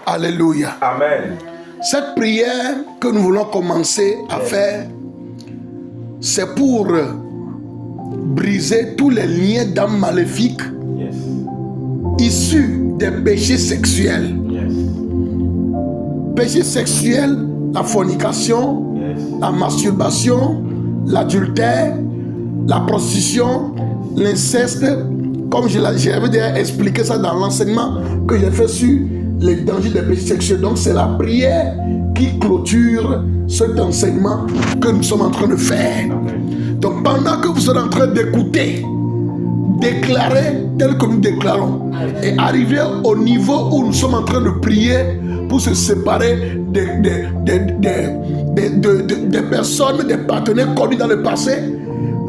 Alléluia. Amen. Cette prière que nous voulons commencer à faire, c'est pour briser tous les liens d'âme maléfiques issus des péchés sexuels. Péché sexuel, la fornication, la masturbation, l'adultère, la prostitution, l'inceste. Comme j'avais déjà expliqué ça dans l'enseignement que j'ai fait sur les dangers des péchés sexuels. Donc c'est la prière qui clôture cet enseignement que nous sommes en train de faire. Donc pendant que vous êtes en train d'écouter, déclarer tel que nous déclarons et arriver au niveau où nous sommes en train de prier pour se séparer des personnes, des partenaires connus dans le passé.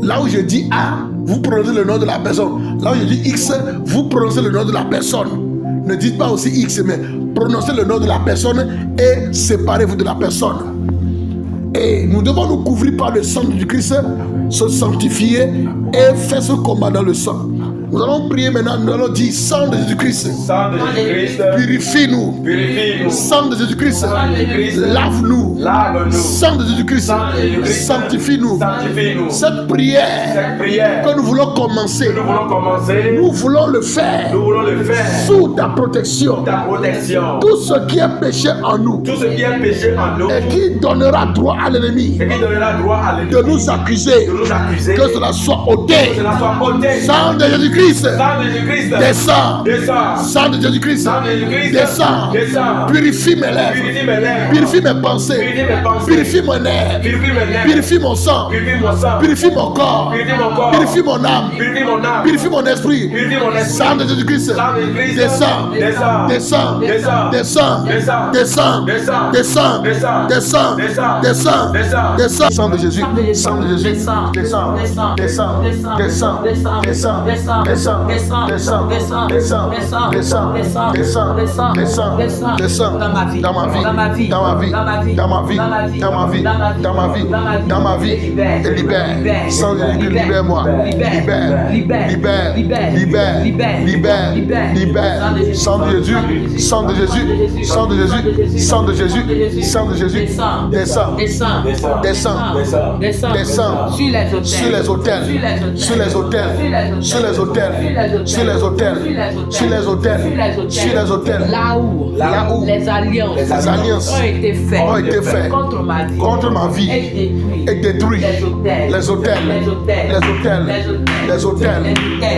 Là où je dis A, vous prononcez le nom de la personne. Là où je dis X, vous prononcez le nom de la personne. Ne dites pas aussi X, mais prononcez le nom de la personne et séparez-vous de la personne. Et nous devons nous couvrir par le sang du Christ, se sanctifier et faire ce combat dans le sang. Nous allons prier maintenant, nous allons dire sang de Jésus-Christ. Sang de Jésus-Christ. Purifie-nous. Purifie-nous. Sang de Jésus-Christ. Lave-nous. Lave-nous. Sang de Jésus-Christ. Sanctifie-nous. Sanctifie-nous. Cette prière que nous voulons commencer, nous voulons le faire sous ta protection. Tout ce qui est péché en nous et qui donnera droit à l'ennemi de nous accuser, que cela soit ôté. Sang de Jésus-Christ. Descends. Sang de Jésus-Christ. Descends. Purifie mes lèvres. Purifie mes pensées. Purifie mon nerf. Purifie mon sang. Purifie mon corps. Purifie mon âme. Purifie mon esprit. Sang de Jésus-Christ. Descends. Descends. Descends. Descends. Descends. Descends. Descends. Descends. Sang de Jésus. Sang de Jésus. Descends. Descends. Descends. Descends. Descends. Descends, descends, descends, descends, descends, descends, descends, descends, dans ma vie, dans ma vie, dans ma vie, dans ma vie, dans ma vie, dans ma vie, dans ma vie, et libère, sans Jésus, libère-moi, libère, libère, libère, libère, libère, sang de Jésus, sang de Jésus, sang de Jésus, sang de Jésus, sang de Jésus, descends, descends, descends, sur les autels, sur les autels, sur les hôtels, sur les hôtels, sur les hôtels, sur les hôtels, là où les alliances ont été faites contre ma vie et détruit les hôtels, les hôtels, les hôtels, les hôtels,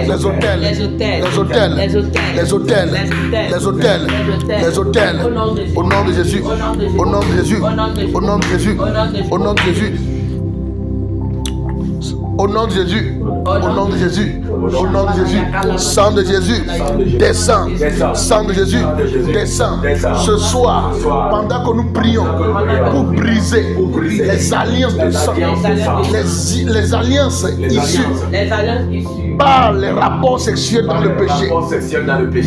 les hôtels, les hôtels, les hôtels, les hôtels, au nom de Jésus, au nom de Jésus, au nom de Jésus, au nom de Jésus. Au nom de Jésus, au nom de Jésus, au nom de Jésus, sang de Jésus, descends, sang de Jésus, descends. Ce soir, pendant que nous prions pour briser les alliances de sang, les alliances issues par les rapports sexuels dans le péché,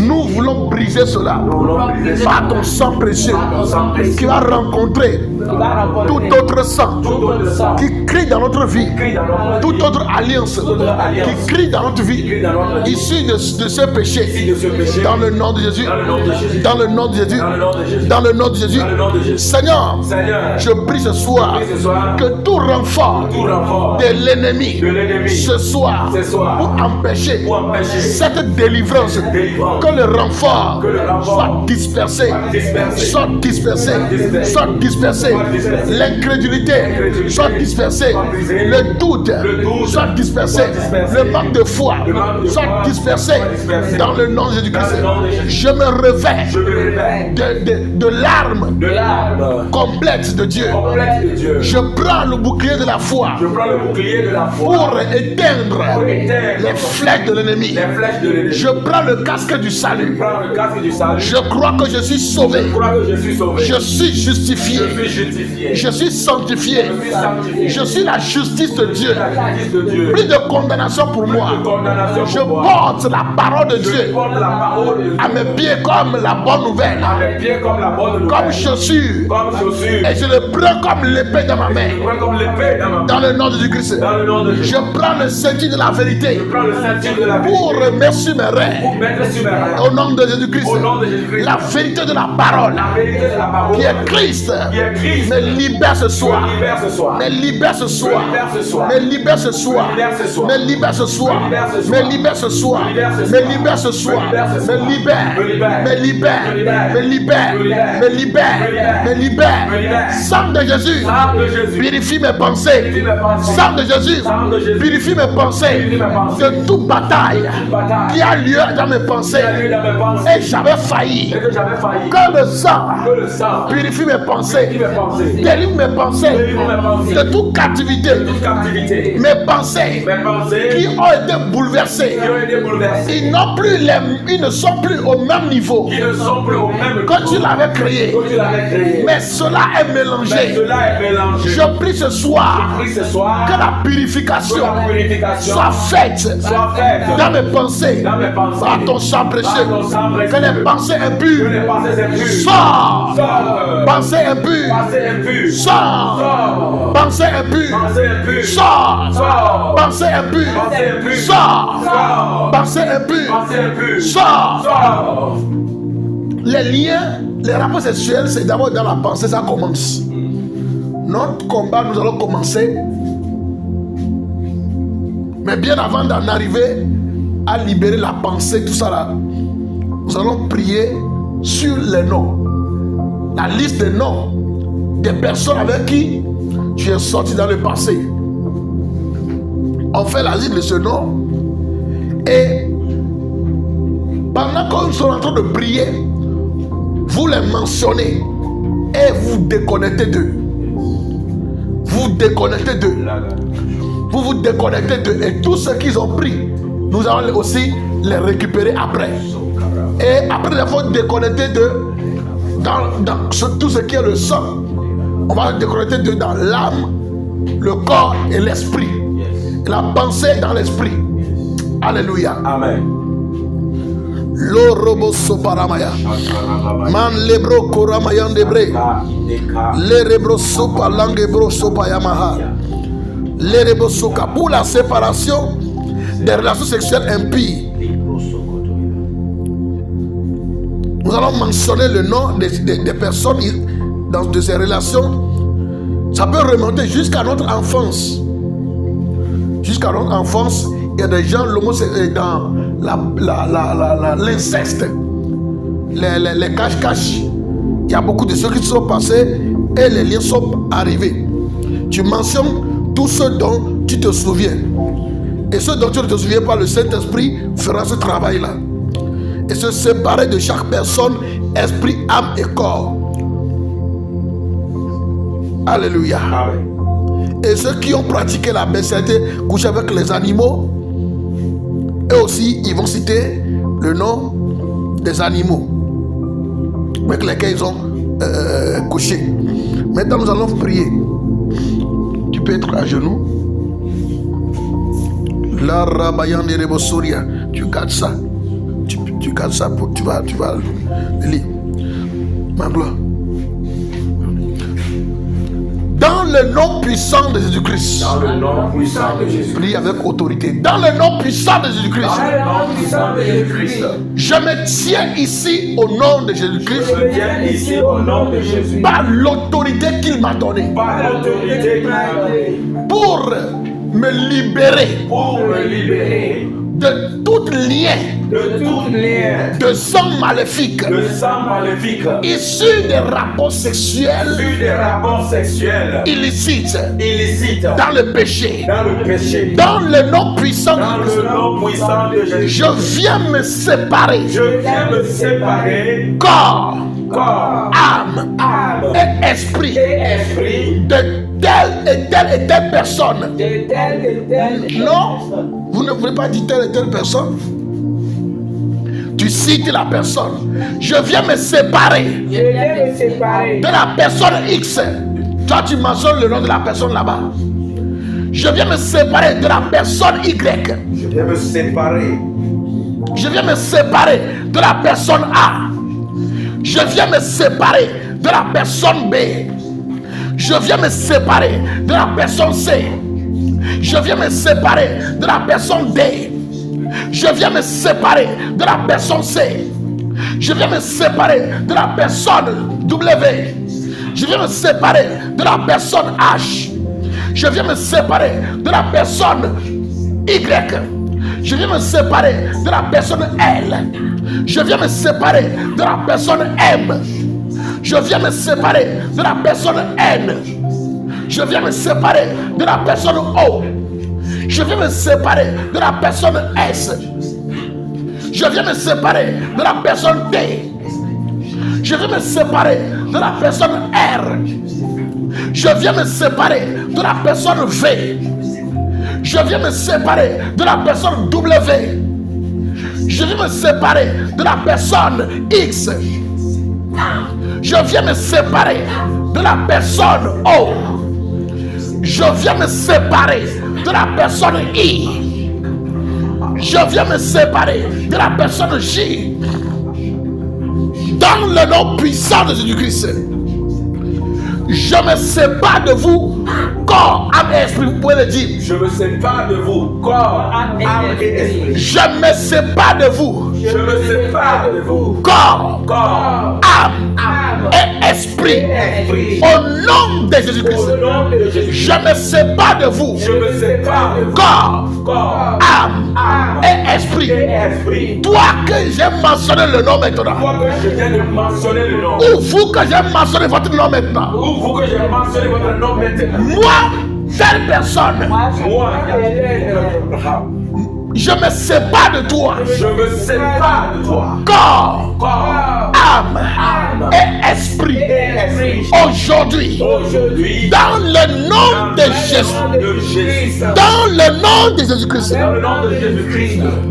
nous voulons briser cela par ton sang précieux qui va rencontrer tout autre sang qui crie dans notre vie, toute autre alliance qui crie dans notre vie, issue de ce péché, dans le nom de Jésus, dans le nom de Jésus, dans le nom de Jésus. Seigneur, je prie ce soir que tout renfort de l'ennemi ce soir pour empêcher cette délivrance, que le renfort soit dispersé, soit dispersé, soit dispersé, l'incrédulité soit dispersée, le doute soit dispersé, le manque de foi soit dispersé dans le nom de Jésus-Christ. Je me revêt de l'arme complète de Dieu. Je prends le bouclier de la foi pour éteindre les flèches de l'ennemi. Je prends le casque du salut. Je crois que je suis sauvé. Je suis justifié. Je suis sanctifié. Je suis la justice de Dieu. Plus de condamnation pour moi. Je porte la parole de Dieu à mes pieds comme la bonne nouvelle, comme chaussure, et je le prends comme l'épée dans ma main. Dans le nom de Jésus-Christ, je prends le ceinture de la vérité pour remettre sur mes reins, au nom de Jésus-Christ, la vérité de la parole, qui est Christ, me libère ce soir, me libère ce soir, me libère ce soir, me libère ce soir, me libère ce soir, me libère ce soir, me libère, me libère, me libère, me libère, me libère. Sang de Jésus, purifie mes pensées. Sang de Jésus, purifie mes pensées de toute bataille qui a lieu dans mes pensées. Et j'avais failli. Que le sang purifie mes pensées, délivre mes pensées de toute captivité. Mes pensées qui ont été bouleversées, ils ne sont plus au même niveau que tu l'avais créé. Mais cela est mélangé. Je prie ce soir que la purification soit faite dans mes pensées par ton sang précieux. Que les pensées impures sortent. Pensées impures sortent. Pensées impures sortent. Pensées impures sortent. Pensées impures sortent. Les liens, les rapports sexuels, c'est d'abord dans la pensée, ça commence. Notre combat, nous allons commencer. Mais bien avant d'en arriver à libérer la pensée, tout ça là, nous allons prier sur les noms. La liste des noms des personnes avec qui tu es sorti dans le passé. On fait la liste de ce nom. Et pendant que nous sommes en train de prier, vous les mentionnez et vous déconnectez d'eux. Vous déconnectez d'eux. Vous vous déconnectez d'eux. Et tout ce qu'ils ont pris, nous allons aussi les récupérer après. Et après avoir déconnecté d'eux, dans tout ce qui est le sang, on va déconnecter d'eux dans l'âme, le corps et l'esprit. Et la pensée dans l'esprit. Alléluia. Amen. Lo robo soparamaya. Man lebro koramayan debre. Le rebro sopa langebro sopayamaha. Le rebro soka. Pour la séparation des relations sexuelles impies. Nous allons mentionner le nom des personnes de ces relations. Ça peut remonter jusqu'à notre enfance. Jusqu'à notre enfance, il y a des gens, dans l'inceste, les cache-cache. Il y a beaucoup de choses qui sont passées et les liens sont arrivés. Tu mentionnes tout ce dont tu te souviens. Et ce dont tu ne te souviens pas, le Saint-Esprit fera ce travail-là. Et se séparer de chaque personne, esprit, âme et corps. Alléluia. Amen. Et ceux qui ont pratiqué la bestialité, couché avec les animaux, eux aussi, ils vont citer le nom des animaux avec lesquels ils ont couché. Maintenant, nous allons prier. Tu peux être à genoux. La rabayan de Rebosoria. Tu gardes ça. Tu gardes ça. Tu vas le lire. Ma gloire. Dans le nom puissant de Jésus-Christ. Dans le nom puissant de Jésus. Prie avec autorité. Dans le nom puissant de Jésus-Christ. Dans le nom puissant de Jésus-Christ. Je me tiens ici au nom de Jésus-Christ. Je me tiens ici au nom de Jésus. Par l'autorité qu'il m'a donnée. Par l'autorité qu'il m'a donnée. Pour me libérer. Pour me libérer. De tout lien de sang maléfique, issu des rapports sexuels, illicites, dans le péché, dans le nom puissant de Jésus. Je viens me séparer, corps, âme et esprit de telle et telle personne. Non, vous ne voulez pas dire telle et telle personne. Tu cites la personne. Je viens me séparer de la personne X. Toi, tu mentionnes le nom de la personne là-bas. Je viens me séparer de la personne Y. Je viens me séparer. Je viens me séparer de la personne A. Je viens me séparer de la personne B. Je viens me séparer de la personne C. Je viens me séparer de la personne D. Je viens me séparer de la personne C. Je viens me séparer de la personne W. Je viens me séparer de la personne H. Je viens me séparer de la personne Y. Je viens me séparer de la personne L. Je viens me séparer de la personne M. Je viens me séparer de la personne N. Je viens me séparer de la personne O. Je viens me séparer de la personne S. Je viens me séparer de la personne D. Je viens me séparer de la personne R. Je viens me séparer de la personne V. Je viens me séparer de la personne W. Je viens me séparer de la personne X. Je viens me séparer de la personne O. Je viens me séparer de la personne I. Je viens me séparer de la personne J. Dans le nom puissant de Jésus-Christ, je me sépare de vous, corps, âme et esprit. Vous pouvez le dire. Je me sépare de vous, corps, âme et esprit. Je me sépare de vous. Je me sépare de vous, Corps, âme et esprit. Au nom de Jésus-Christ. Je me sépare de vous. Je me sépare de vous, Corps, âme et esprit. Toi que j'ai mentionné le nom maintenant. Toi que je viens de mentionner le nom. Ou vous que j'ai mentionné votre nom maintenant. Ou vous que j'ai mentionné votre nom maintenant. Moi, telle personne. Moi, je me sépare de toi. Je me sépare de toi. Corps, Corps, âme et esprit. Aujourd'hui, dans le nom de Jésus, dans le nom de Jésus-Christ,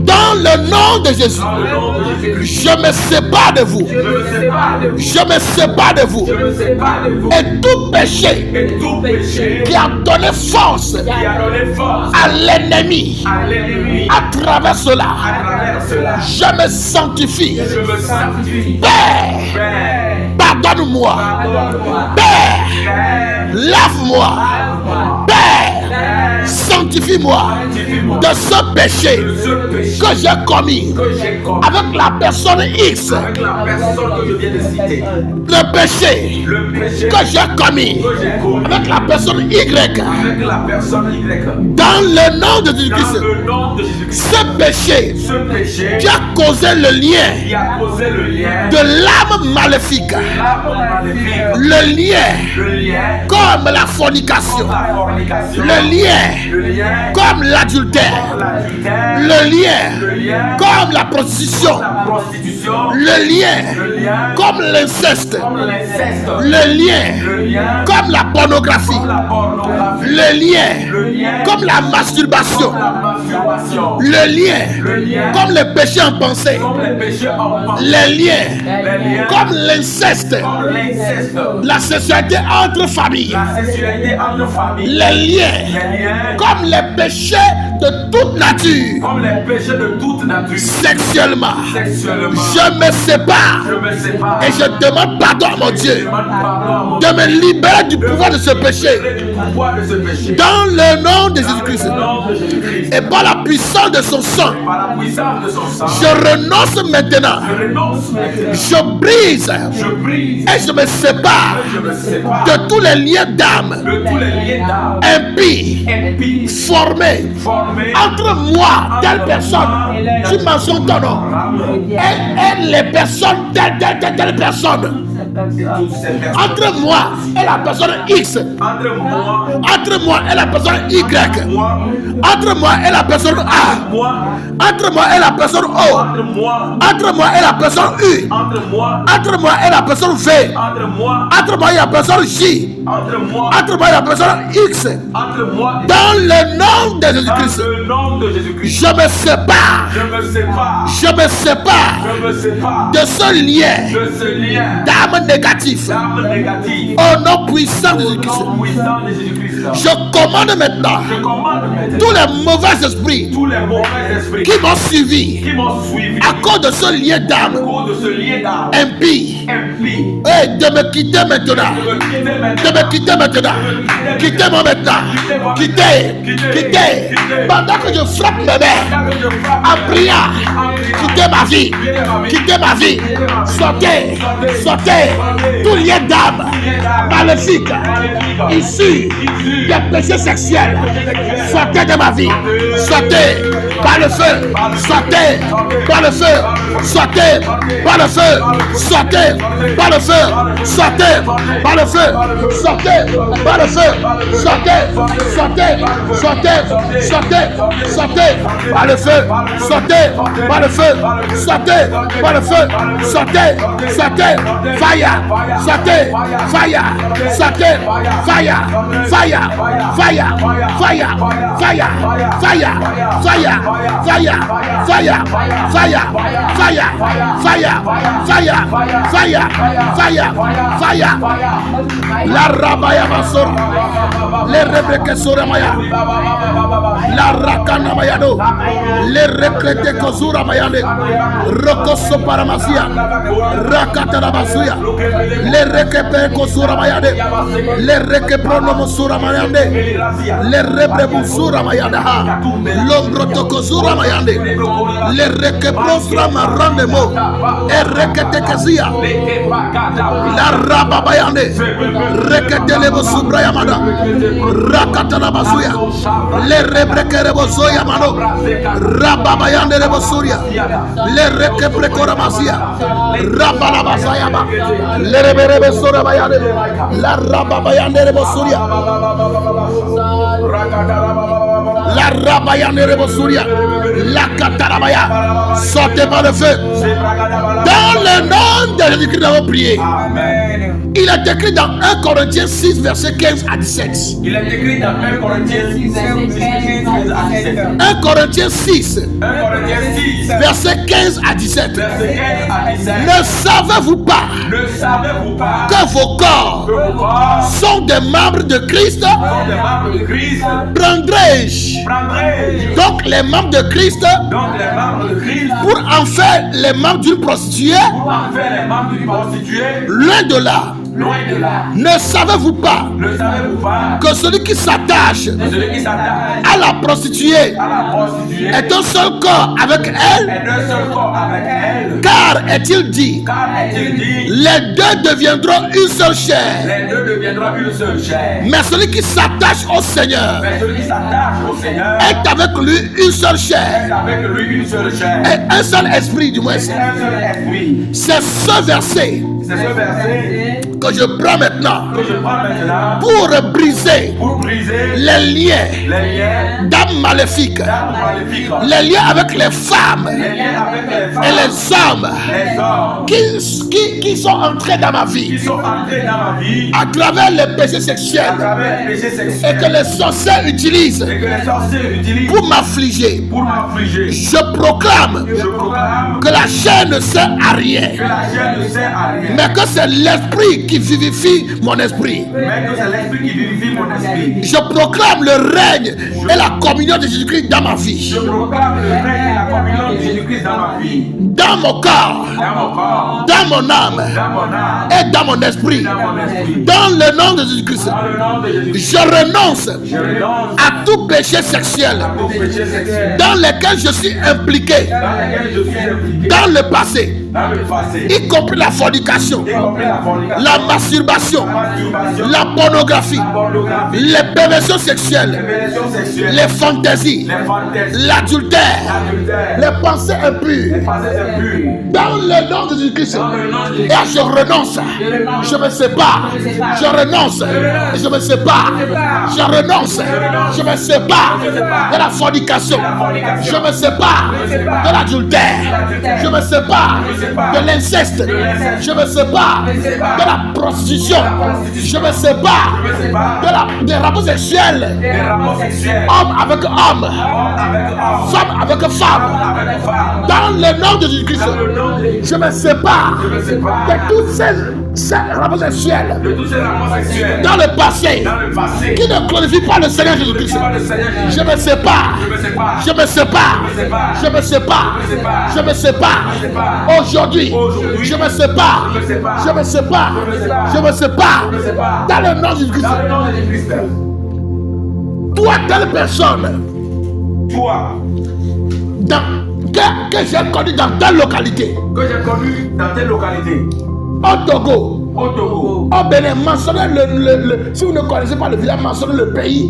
dans le nom de Jésus, je me sépare de vous. Je me sépare de vous. Et tout péché qui a donné force à l'ennemi, à travers cela, je me sanctifie. Père, pardonne-moi. Père, lave-moi. Père, sanctifie-moi de ce péché que j'ai commis avec la personne X. Le péché que j'ai commis avec la personne Y. Dans le nom de Jésus-Christ. Ce péché qui a causé le lien de l'âme maléfique, le lien comme la fornication, le lien comme l'adultère, le lien comme la prostitution, le lien comme l'inceste, le lien comme la pornographie, le lien comme la masturbation, le lien comme le péché en pensée, les liens comme l'inceste, la sexualité entre familles, les liens comme les péchés de toute nature, sexuellement. Je me sépare et je demande pardon à mon Dieu de me libérer du pouvoir de ce péché dans le nom de Jésus-Christ et par la puissance de son sang. Je renonce maintenant. Je brise et je me sépare de tous les liens d'âme impies formés entre moi, telle personne, tu mentionnes ton nom, et les personnes, telle personne. Entre moi et la personne X, entre moi et la personne Y, entre moi et la personne A, entre moi et la personne O, entre moi et la personne U, entre moi et la personne V, entre moi et la personne J, entre moi et la personne X, dans le nom de Jésus-Christ, je me sépare de ce lien d'âme d'âmes négatifs. Au nom puissant de Jésus-Christ. Je commande maintenant tous les mauvais esprits qui m'ont suivi à cause de ce lien d'âme impie. Et de me quitter maintenant. De me quitter maintenant. Quittez-moi maintenant. Quittez. Pendant que je frappe mes mains en priant, quittez ma vie. Quittez ma vie. Sortez. Tout lien d'âme maléfique issu des péchés sexuels. Sortez de ma vie. Sortez par le feu. Sortez par le feu. Sortez par le feu. Sortez par le feu. Sortez par le feu. Sortez par le feu. Sortez par le feu. Sortez par le feu. Sortez par le feu. Sortez. Fire. Sortez. Fire. Sortez. Fire. La rabaya basora, les rebeke sora maya, la rakana mayado, les rekrete kozura mayande, rokoso paramasia, rakata basuya, les rekepe kozura mayade, les rekeprono mosura mayande, les rebrebu sura mayada, l'ombro tokozura mayande, les rekeprosra marande mo, et rekete kezia, la rababayande, rekete lebo subra yamada, rakata la basuya, les rebreke lebo zoya mano, rababayande lebo suria, les rekepre koramasia, rabalabasayaba, les reberebe sura bayande, la rababayande lebo suria, la rabayande lebo suria, la katarabaya, sortez par le feu. Dans le nom de Jésus-Christ, nous avons prié. Amen. Il est écrit dans 1 Corinthiens 6, verset 15 à 17. Il est écrit dans 1 Corinthiens 6, verset 15 à 17. 1 Corinthiens 6, verset 15 à 17. Ne savez-vous pas que vos corps sont des membres de Christ? Prendrai-je donc les membres de Christ pour en faire les membres d'une prostituée? Loin de là. Ne savez-vous pas que celui qui s'attache à la prostituée est un seul corps avec elle? Car est-il dit, les deux deviendront une seule chair. Mais celui qui s'attache au Seigneur est avec lui une seule chair. Et un seul esprit, du moins. C'est ce verset que je prends maintenant pour briser les liens d'âmes maléfiques, les liens avec les femmes et les hommes qui sont entrés dans ma vie à travers les péchés sexuels et que les sorciers utilisent pour m'affliger. Je proclame que la chair ne sert à rien, mais que c'est l'esprit qui vivifie mon esprit. Je proclame le règne et la communion de Jésus-Christ dans ma vie. Dans mon corps, dans mon âme et dans mon esprit. Dans le nom de Jésus-Christ, je renonce à tout péché sexuel dans lequel je suis impliqué dans le passé, y compris la fornication, la masturbation, la pornographie, les perversions sexuelles, les fantaisies, l'adultère, les pensées impures. Dans le nom de Jésus-Christ, et je renonce, je me sépare, je renonce, je me sépare, je renonce, je me sépare de la fornication, je me sépare de l'adultère, je me sépare de l'inceste, je me sépare de la prostitution, je me sépare des rapports sexuels, homme avec homme, femme avec femme. Dans le nom de Jésus-Christ, je me sépare de toutes ces rapports sexuels de tous ces rapports sexuels dans le passé dans le passé qui ne glorifient pas le Seigneur Jésus-Christ. Je me sépare. Je me sépare. Je me sépare. Je me sépare. Aujourd'hui, je me sépare. Je me sépare. Je me sépare. Dans le nom de Jésus-Christ. Toi, telle personne, toi, que j'ai connu dans telle localité, au Togo, au Bénin, mentionnez si vous ne connaissez pas le village, mentionnez le pays,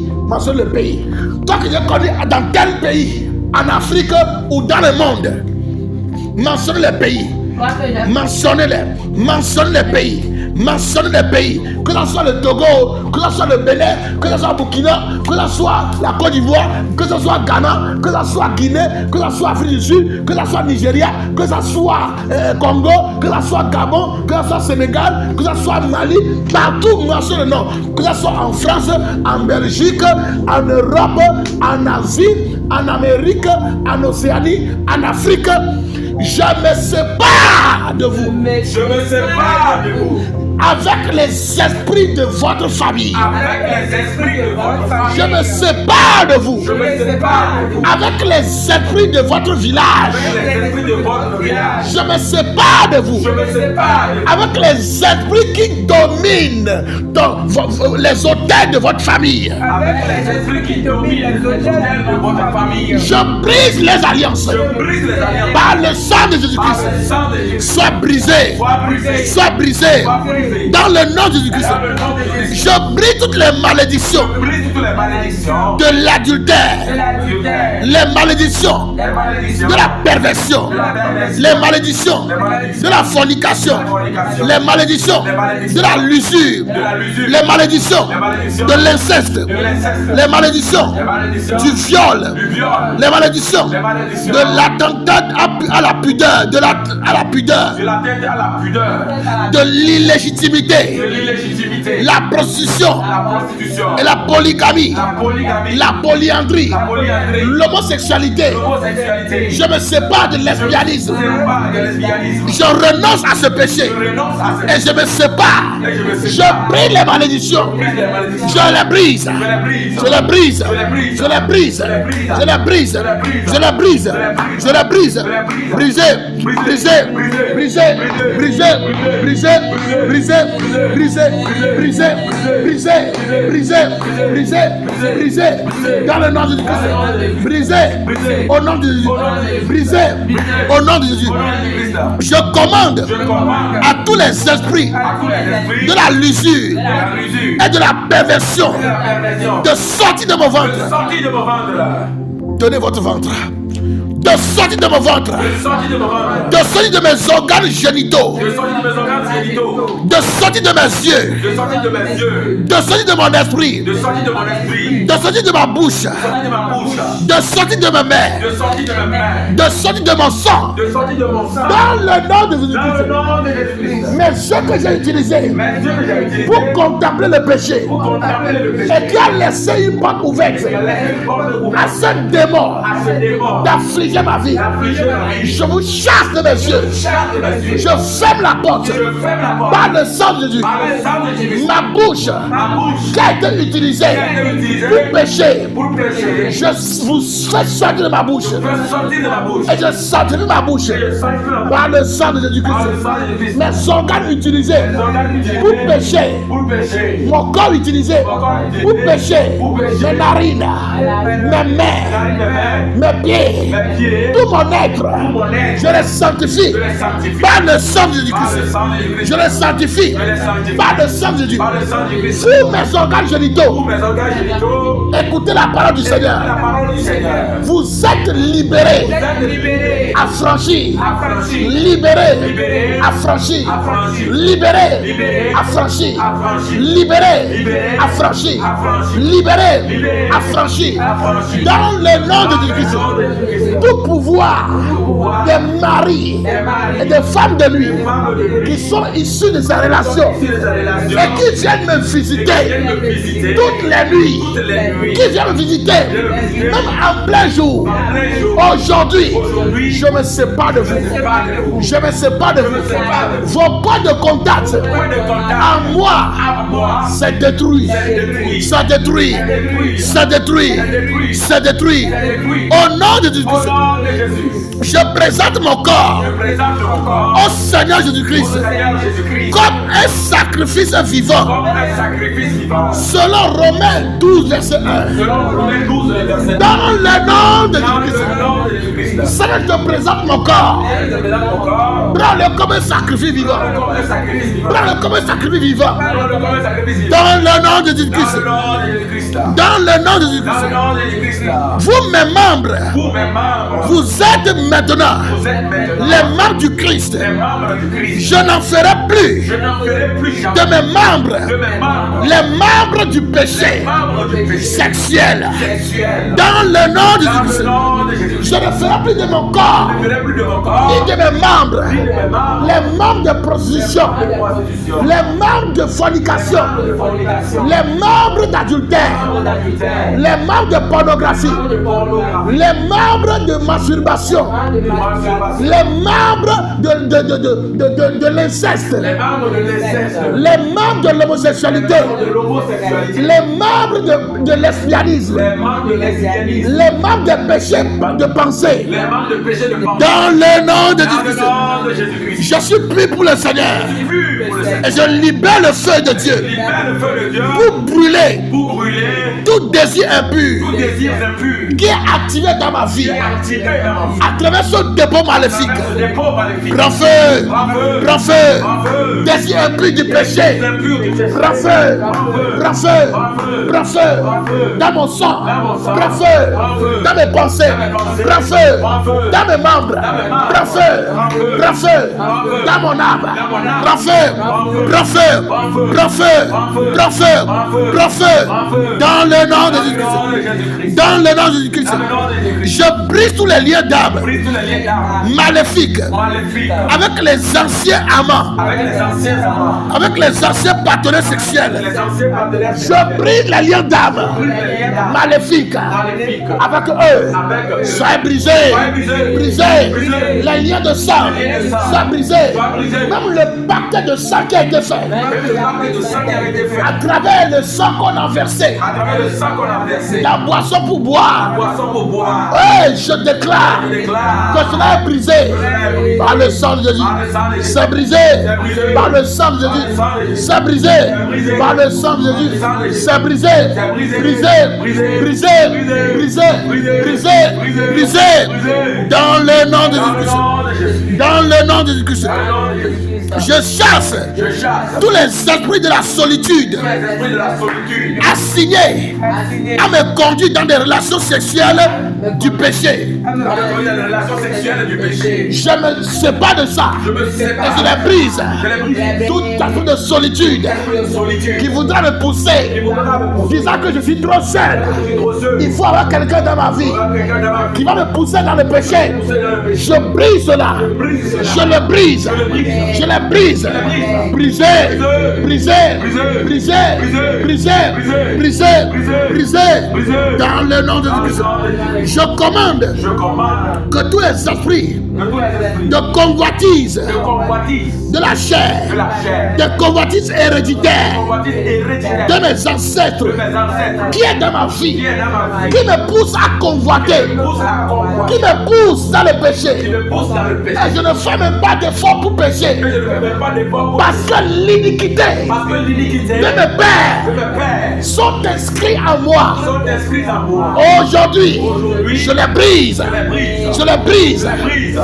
Toi que j'ai connu dans tel pays, en Afrique ou dans le monde, mentionnez les pays, mentionnez les pays, que ce soit le Togo, que ce soit le Bénin, que ce soit Burkina, que ce soit la Côte d'Ivoire, que ce soit Ghana, que ce soit Guinée, que ce soit Afrique du Sud, que ce soit Nigeria, que ce soit Congo, que ce soit Gabon, que ce soit Sénégal, que ce soit Mali, partout mentionnez le nom, que ce soit en France, en Belgique, en Europe, en Asie, en Amérique, en Océanie, en Afrique. Je me sépare de vous. Je me sépare de vous. Avec les esprits de votre famille. Avec les esprits de votre famille. Je me sépare de vous. Je me sépare de vous. Avec les esprits de votre village. Avec les esprits de votre village. Je me sépare de vous. Je me sépare de vous. Avec les esprits qui dominent les hôtels de votre famille. Avec les esprits qui dominent les hôtels de votre famille. Je brise les alliances. Je brise les alliances. Par le sang de Jésus-Christ. Sois brisé. Sois brisé. Dans le nom de Jésus-Christ. Je brise toutes les malédictions de l'adultère, les malédictions de la perversion, les malédictions de la fornication, les malédictions de la l'usure, les malédictions de l'inceste, les malédictions du viol, les malédictions de l'attentat à la pudeur, de l'illégitimité, la prostitution et la polygamie, la polyandrie, l'homosexualité. Je me sépare de lesbianisme. Je renonce à ce péché et je me sépare. Je brise les malédictions. Je les brise. Je les brise. Je les brise. Je les brise. Je les brise. Je les brise. Brisez. Brisez. Brisez. Brisez. Brisez. Brisez. Brisez. Brisez. Brisez. Brisez. Brisez. Brisez. Dans le nom de Jésus. Brisez. Au nom de Jésus. Brisez. Au nom de Jésus. Je commande à tous les esprits de la l'usure et de la perversion de sortir de mon ventre. Donnez votre ventre. De sortir de mon ventre, de sortir de mes organes génitaux, de sortir de mes yeux, de sortir de mon esprit, de sortir de ma bouche, de sortir de mes mains, de sortir de mon sang, dans le nom de Jésus-Christ. Mais ce que j'ai utilisé pour contempler le péché et qui a laissé une porte ouverte à ce démon d'affliger ma vie, je vous chasse de mes yeux. Je ferme la porte par le sang de Jésus. Ma bouche qui a été utilisée pour pécher, je vous fais sortir de ma bouche et je sortirai ma bouche par le sang de Jésus-Christ. Mes organes utilisés pour pécher, mon corps utilisé pour pécher, mes narines, mes mains, mes pieds, tout mon être, je les sanctifie par le sang de Jésus-Christ. Je les sanctifie par le sang de Jésus. Vous, mes organes génitaux, écoutez la parole du Seigneur. Vous êtes libérés, affranchis, libérés, affranchis, libérés, affranchis, libérés, affranchis, libérés, affranchis, dans le nom de Jésus-Christ. Tout tout pouvoir des maris et des femmes de nuit qui sont issus de sa relation et qui viennent me visiter toutes les nuits, qui viennent me visiter même en plein jour. Aujourd'hui, je me sépare de vous. Je me sépare de vous. Vos points de contact en moi, c'est détruit. C'est détruit. C'est détruit. C'est détruit. Au nom de Jésus-Christ, je présente mon corps au Seigneur Jésus-Christ comme un sacrifice vivant. Selon Romains 12, verset 1. Dans le nom de Jésus-Christ, Seigneur, je te présente mon corps. Prends-le comme un sacrifice vivant. Prends-le comme un sacrifice vivant. Dans le nom de Jésus-Christ. Dans le nom de Jésus-Christ. Vous, mes membres, vous êtes maintenant les membres du Christ. Je n'en ferai plus de mes membres les membres du péché sexuel. Dans le nom de Jésus-Christ. Je ne ferai plus de mon corps ni de mes membres les membres de prostitution, les membres de fornication, les membres d'adultère, les membres de pornographie, les membres de masturbation, les membres de l'inceste, les membres de l'homosexualité, les membres de lesbianisme, les membres de péché de pensée. Dans le nom de Jésus-Christ, je suis pris pour le Seigneur et je libère le feu de Dieu pour brûler tout désir impur qui est activé dans ma vie à travers ce dépôt maléfique. Prends feu, prends feu, désir impur du péché. Prends feu, prends feu, prends feu dans mon sang. Prends feu dans mes pensées. Prends feu dans mes membres. Prends feu dans mon âme. Prends feu, prends feu, prends feu, prends feu, prends feu dans le nom de Jésus-Christ. Dans le nom de Jésus-Christ, je brise tous les liens d'âme maléfiques avec les anciens amants, avec les anciens partenaires sexuels. Je brise les liens d'âme maléfiques avec eux. Soyez brisés, brisés. Les liens de sang, soient brisés. Même le pacte de sang qui a été fait à travers le sang qu'on a versé, la boisson pour boire. Oui, je déclare que cela est brisé par le sang de Jésus. C'est brisé par le sang de Jésus. C'est brisé par le sang de Jésus. C'est brisé, brisé, brisé, brisé, brisé, brisé dans le nom de Jésus. Dans le nom de Jésus. Je chasse tous les esprits de la solitude assignés à me conduire dans des relations sexuelles du péché. Je me sépare de ça et je les brise. Toute façon de solitude qui voudra me pousser, disant que je suis trop seul. Il faut avoir quelqu'un dans ma vie qui va me pousser dans le péché. Je brise cela. Je le brise. Je le brise. Brisé, brisé, brisé, brisé, brisé, brisé. Dans le nom de Jésus. Je commande que tous les esprits de convoitise de la chair, de convoitise héréditaire de mes ancêtres qui est dans ma vie, qui me pousse à convoiter, qui me pousse dans le péché. Et je ne fais même pas d'effort pour pécher, parce que l'iniquité de mes pères sont inscrits en moi. Aujourd'hui, je les brise, je les brise,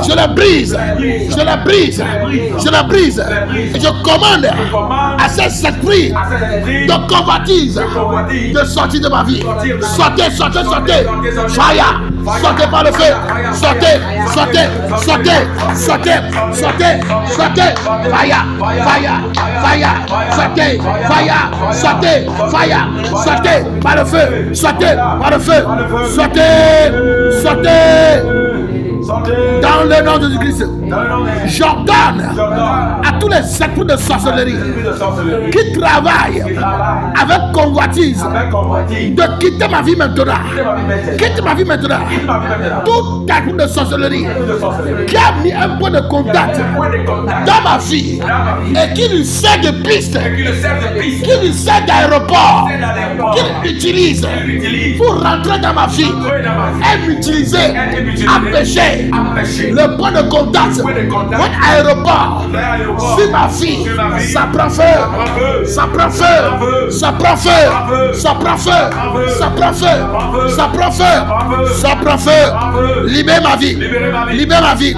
je les brise, je les brise, je les brise. Et je commande à ces esprits de convoitise de sortir de ma vie. Sortez, sortez, sortez. Fire. Sortez par le feu. Sortez, sortez, sortez, sortez, sortez, sortez. Fire, fire, fire. Sortez, fire, sortez, fire. Sortez par le feu. Sortez par le feu. Sortez, sortez. Dans le nom de Jésus-Christ. J'ordonne à tous les esprits de sorcellerie qui travaillent avec convoitise de quitter ma vie maintenant. Quitte ma vie maintenant. Tout esprit de sorcellerie qui a mis un point de contact dans ma vie et qui lui sert de piste, qui lui sert d'aéroport, qu'il utilise pour rentrer dans ma vie et m'utiliser à pécher. Le point de contact, votre aéroport, sur ma vie, ça prend feu, ça prend feu, ça prend feu, ça prend feu, ça prend feu, ça prend feu, ça prend feu. Libère ma vie, libère ma vie,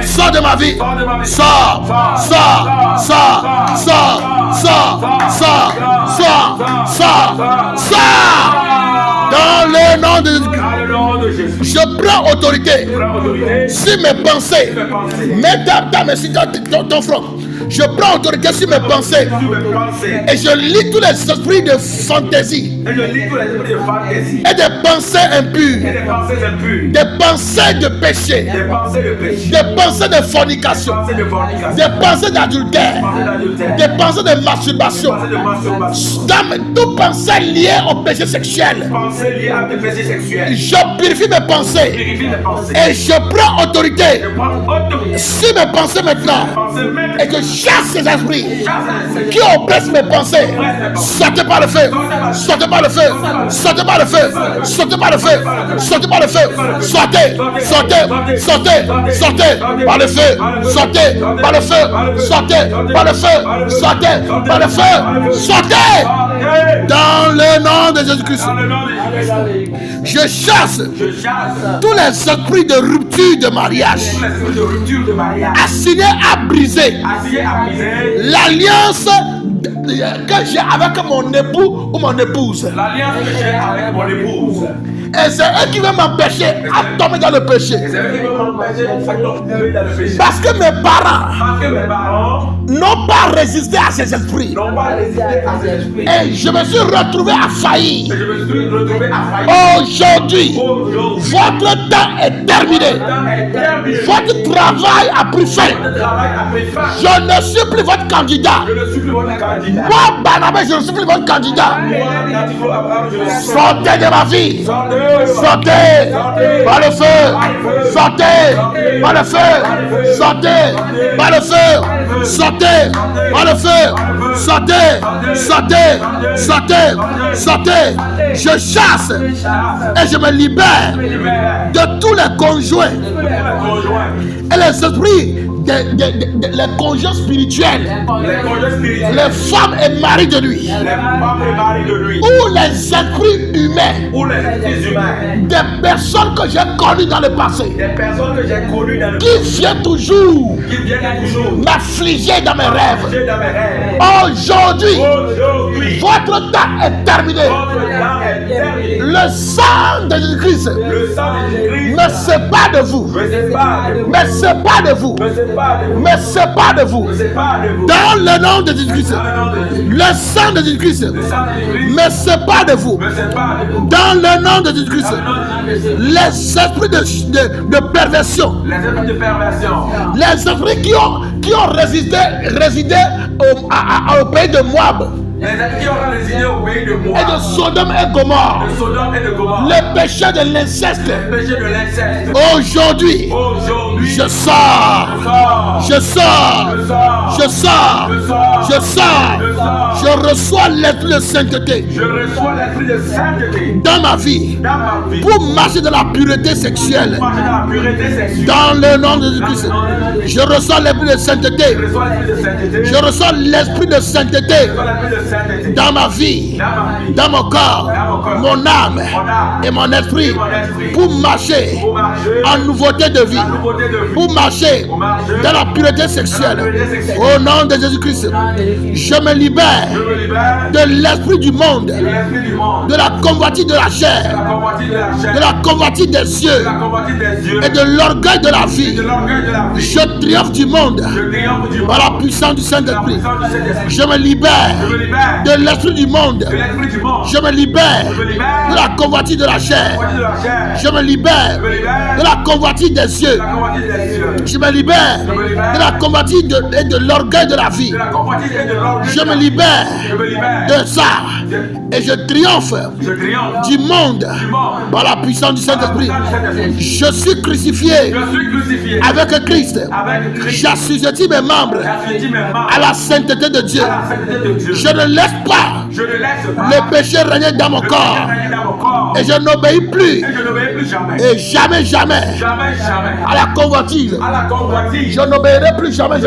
sors de ma vie, sors, sors, sors, sors, sors, sors, sors, sors, sors. Dans le nom de Jésus, je prends autorité sur mes pensées. Mets ta main sur ton front. Je prends autorité sur mes pensées et je lis tous les esprits de fantaisie et des pensées impures, des pensées de péché, des pensées de fornication, des pensées d'adultère, des pensées de masturbation, toutes pensées liées au péché sexuel. Je purifie mes pensées et je prends autorité sur mes pensées maintenant et que chasse ces esprits qui oppressent mes pensées. Sortez par le feu, sortez par le feu, sortez par le feu, sortez par le feu, sortez par le feu, sortez, sortez, sortez, sortez par le feu, sortez par le feu, sortez par le feu, sortez par le feu, sortez dans le nom de Jésus-Christ. Je chasse tous les esprits de rupture de mariage assignés à briser l'alliance que j'ai avec mon époux ou mon épouse. L'alliance que j'ai avec mon épouse. Et c'est eux qui veulent m'empêcher à tomber dans le péché. Parce que mes parents n'ont pas résisté à ces esprits. Et je me suis retrouvé à faillir. Aujourd'hui, votre temps est terminé. Votre travail a pris fin. Je ne suis plus votre candidat. Moi, Barnabé, je ne suis plus votre candidat. Sortez de ma vie. Sortez par le feu, sortez par le feu, sortez par le feu, sortez par le feu, sortez, sortez, sortez, sortez. Je chasse et je me libère de tous les conjoints et les esprits. Les conjoints spirituels, les femmes et maris de lui, ou les esprits humains, des personnes que j'ai connues dans le passé, qui viennent toujours m'affliger dans mes rêves. Aujourd'hui, votre temps est terminé. Le sang de Jésus-Christ me sépare de vous, me sépare de vous, me sépare de vous. Dans le nom de Jésus-Christ, le sang de Jésus-Christ me sépare de vous. Dans le nom de Jésus-Christ, les esprits de perversion, les esprits qui ont résidé au pays de Moab, et de Sodome et Gomorrhe, le péché de l'inceste. Aujourd'hui, je sors, je sors, je sors, je sors, je reçois l'esprit de sainteté dans ma vie pour marcher dans la pureté sexuelle. Dans le nom de Jésus-Christ, je reçois l'esprit de sainteté, je reçois l'esprit de sainteté dans ma vie, dans mon corps, mon âme et mon esprit, pour marcher en nouveauté de vie, pour marcher dans la pureté sexuelle. Au nom de Jésus-Christ, je me libère libère de l'esprit du monde, de la convoitise de la chair, de la convoitise des cieux et de l'orgueil de la vie. Je triomphe du monde par la puissance du Saint-Esprit. Je me libère de l'esprit du monde. Je me libère de la convoitise de la chair. Je me libère de la convoitise des cieux. Je me libère de la convoitise et de l'orgueil de la vie. Je me libère de ça et je triomphe du monde par la puissance du Saint-Esprit. Je suis crucifié avec Christ. J'assujettis mes membres à la sainteté de Dieu. Je ne laisse pas le péché régner dans mon corps et je n'obéis plus et jamais à la convoitise. Je n'obéirai plus jamais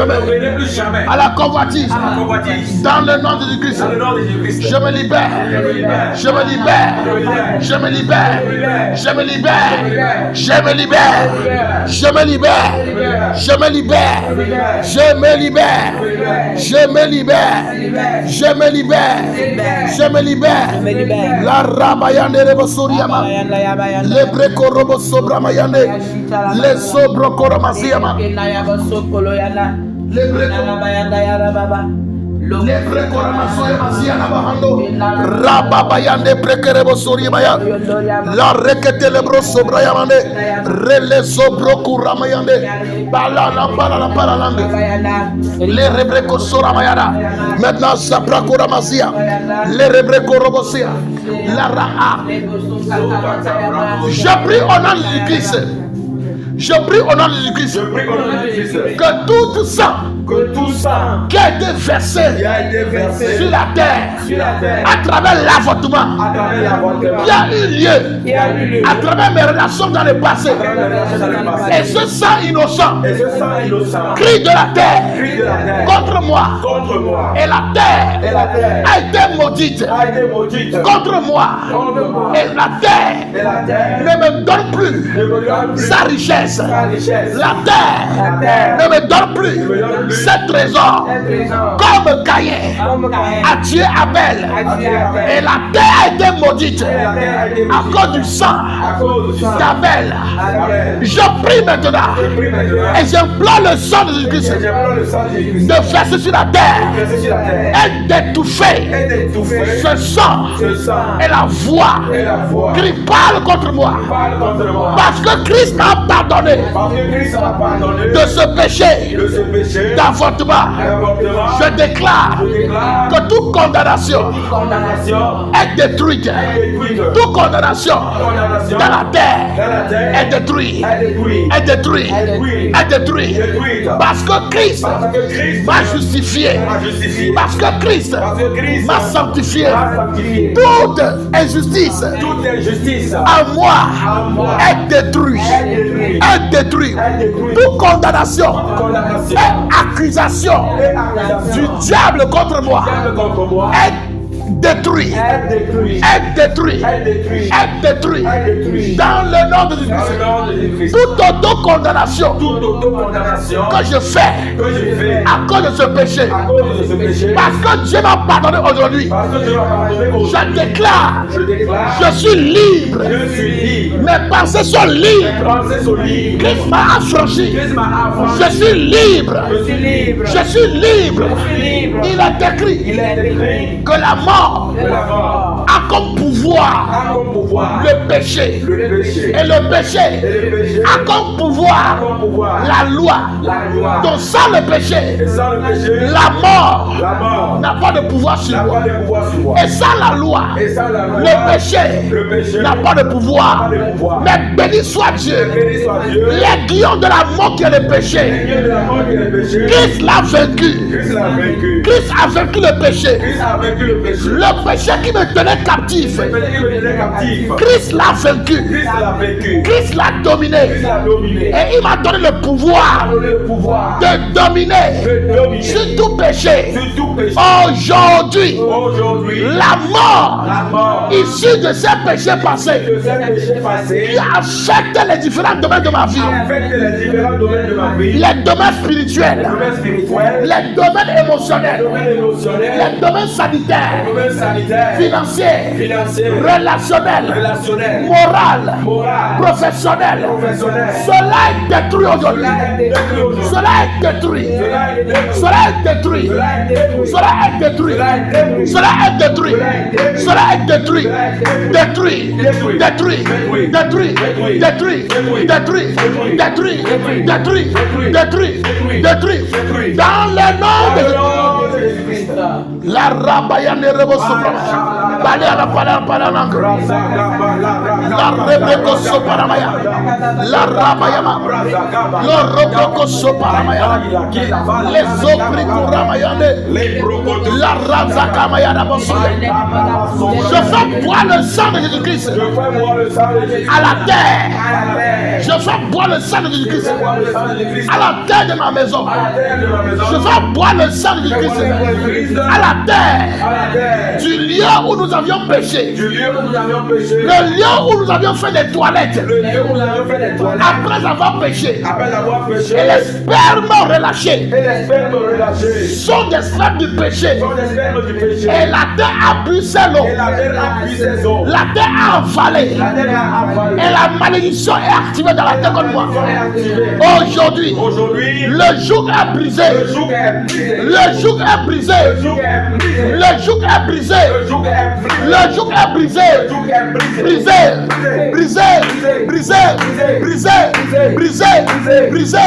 à la convoitise. Dans le nom de Jésus-Christ, je me libère. Je me libère. Je me libère. Je me libère. Je me libère. Je me libère. Je me libère. Je me libère. Je me libère. Je me libère. Je me libère. La rabayande rebosuriama. Le breco robo sobramayande. Le sobro koromasiama. Le breco. Rababayande prekerebo sorimaya la rekete lebro sobrayamande rele sobro kuramayande balala les rebreko soramayada. Maintenant sapra koramazia les rebreko robosia la raa. Je prie au nom de Jésus-Christ. Je prie au nom de Jésus-Christ que tout sang qui a été versé sur la terre à travers l'avortement qui a eu lieu à travers mes relations dans le passé, et ce sang innocent crie de la terre contre moi, et la terre a été maudite contre moi, et la terre ne me donne plus sa richesse. La terre ne me donne plus ce trésor, comme Caïn a tué Abel, et la terre a été maudite à cause du sang d'Abel. Je prie maintenant et j'implore le sang de Jésus-Christ de verser sur la terre et d'étouffer ce sang et la voix qui parle contre moi, parce que Christ m'a pardonné de ce péché d'avortement. Je déclare que toute condamnation est détruite. Toute condamnation dans la terre est détruite. Est détruite. Parce que Christ m'a justifié. Parce que Christ m'a sanctifié. Toute injustice à moi est détruite. Toute condamnation et accusation du diable contre moi est détruit. Dans le nom de Jésus. Toute auto-condamnation que je fais à cause de ce péché, parce que Dieu m'a pardonné aujourd'hui, je déclare, je suis libre. Mes pensées sont libres. Christ m'a affranchi. Je suis libre. Il est écrit que la mort a comme pouvoir le péché. Et le péché a comme pouvoir la loi. Donc sans le péché, la mort n'a pas de pouvoir sur moi. Et sans la loi, le péché n'a pas de pouvoir. Mais béni soit Dieu. L'aiguillon de la mort qui est le péché, Christ l'a vaincu. Christ a vaincu le péché. Le péché qui me tenait captif captif. Ces péchés qui me tenaient captif. Christ l'a vaincu. Christ l'a vaincu. Christ l'a dominé. Christ l'a dominé. Et il m'a donné le pouvoir Il m'a donné le pouvoir de dominer de dominer sur tout péché. sur tout péché. Aujourd'hui, Aujourd'hui, la mort la mort issue de ces péchés passés de ces péchés passés qui affectent les différents domaines de ma vie, affecte les différents domaines de ma vie, les domaines spirituels, les domaines spirituels, les domaines les émotionnels, domaines émotionnels, les domaines sanitaires, les domaines sanitaires, financiers, financiers, relationnels, relationnels, moral, moral, professionnel. professionnel. Cela est détruit aujourd'hui. Cela est détruit aujourd'hui. Cela est détruit. Cela est détruit. Cela est détruit. Cela est détruit. Cela est détruit. Détruit. Détruit. Détruit. Détruit. Détruit. Détruit. Détruit. Détruit. Détruit. Dans le nom de Jésus-Christ. la rabaya ne rebo soprama. Baliana palana la rebeko soparamaya. La rabayama. Le roboko soparamaya. Les oprikuramaya. La razakamaya bosoya. Je fais boire le sang de Jésus-Christ à la terre. Je fais boire le sang de Jésus-Christ à la terre de ma maison. Je fais boire le sang de Jésus-Christ à la terre du lieu où nous avions péché. Le lieu où nous avions fait des toilettes après avoir péché. Et les spermes relâchés sont des spermes du péché. Et la terre a bu ses eaux. La terre a avalé. Et la malédiction est activée dans la terre comme moi. Aujourd'hui, le joug est brisé. Le joug est brisé. Le joug est brisé. Le joug est brisé. Brisé. Brisé. Brisé. Brisé. Brisé. Brisé.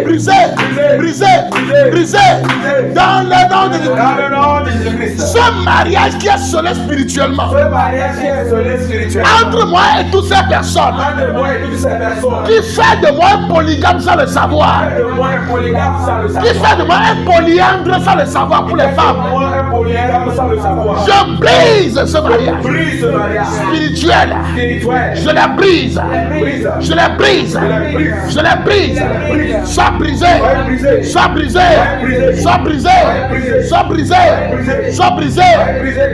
Brisé. Brisé. Brisé. Dans le nom de Jésus. Ce mariage qui est scellé spirituellement entre moi et toutes ces personnes qui fait de moi un polygame sans le savoir, qui fait de moi un polyandre sans le savoir pour les femmes. Je brise ce mariage spirituel. Je les brise. Je les brise. Je les brise. Sois brisé. Sois brisé. Sois brisé. Sois brisé. Sois brisé.